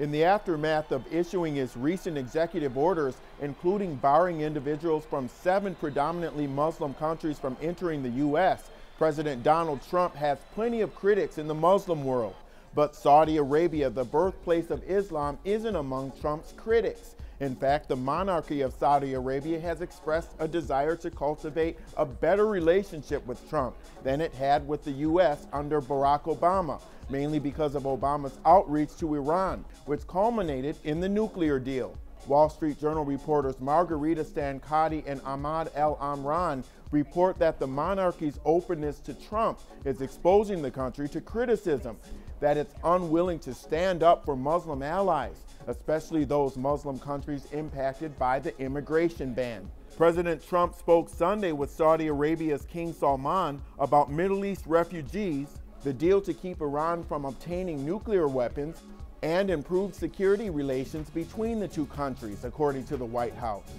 In the aftermath of issuing his recent executive orders, including barring individuals from 7 predominantly Muslim countries from entering the U.S., President Donald Trump has plenty of critics in the Muslim world. But Saudi Arabia, the birthplace of Islam, isn't among Trump's critics. In fact, the monarchy of Saudi Arabia has expressed a desire to cultivate a better relationship with Trump than it had with the U.S. under Barack Obama, mainly because of Obama's outreach to Iran, which culminated in the nuclear deal. Wall Street Journal reporters Margarita Stankati and Ahmad El-Amran report that the monarchy's openness to Trump is exposing the country to criticism, that it's unwilling to stand up for Muslim allies, especially those Muslim countries impacted by the immigration ban. President Trump spoke Sunday with Saudi Arabia's King Salman about Middle East refugees, the deal to keep Iran from obtaining nuclear weapons, and improved security relations between the two countries, according to the White House.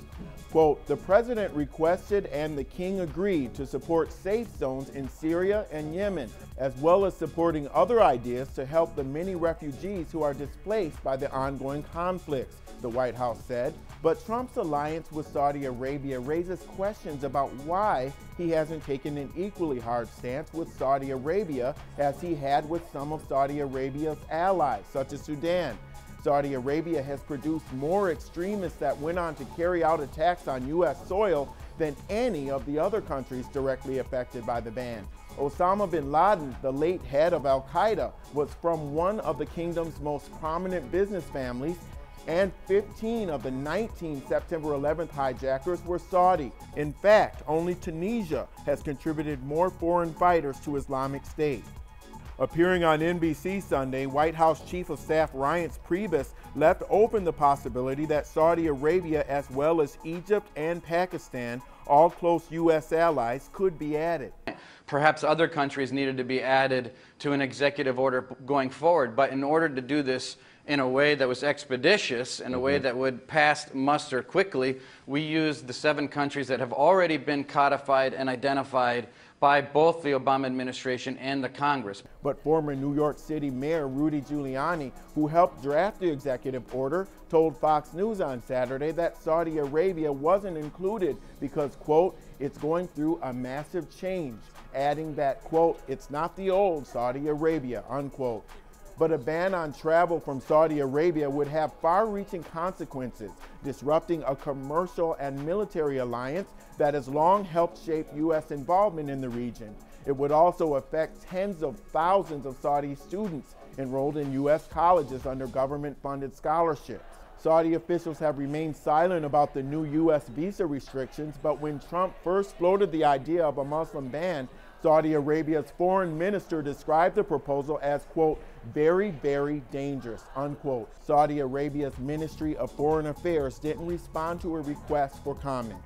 Quote, the president requested and the king agreed to support safe zones in Syria and Yemen, as well as supporting other ideas to help the many refugees who are displaced by the ongoing conflicts, the White House said. But Trump's alliance with Saudi Arabia raises questions about why he hasn't taken an equally hard stance with Saudi Arabia as he had with some of Saudi Arabia's allies, such as Sudan. Saudi Arabia has produced more extremists that went on to carry out attacks on U.S. soil than any of the other countries directly affected by the ban. Osama bin Laden, the late head of Al-Qaeda, was from one of the kingdom's most prominent business families, and 15 of the 19 September 11th hijackers were Saudi. In fact, only Tunisia has contributed more foreign fighters to Islamic State. Appearing on NBC Sunday, White House Chief of Staff Reince Priebus left open the possibility that Saudi Arabia, as well as Egypt and Pakistan, all close U.S. allies, could be added. Perhaps other countries needed to be added to an executive order going forward, but in order to do this in a way that was expeditious, in a way that would pass muster quickly, we used the 7 countries that have already been codified and identified by both the Obama administration and the Congress. But former New York City Mayor Rudy Giuliani, who helped draft the executive order, told Fox News on Saturday that Saudi Arabia wasn't included because, quote, it's going through a massive change, adding that, quote, it's not the old Saudi Arabia, unquote. But a ban on travel from Saudi Arabia would have far-reaching consequences, disrupting a commercial and military alliance that has long helped shape U.S. involvement in the region. It would also affect tens of thousands of Saudi students enrolled in U.S. colleges under government-funded scholarships. Saudi officials have remained silent about the new U.S. visa restrictions, but when Trump first floated the idea of a Muslim ban, Saudi Arabia's foreign minister described the proposal as, quote, very, very dangerous, unquote. Saudi Arabia's Ministry of Foreign Affairs didn't respond to a request for comment.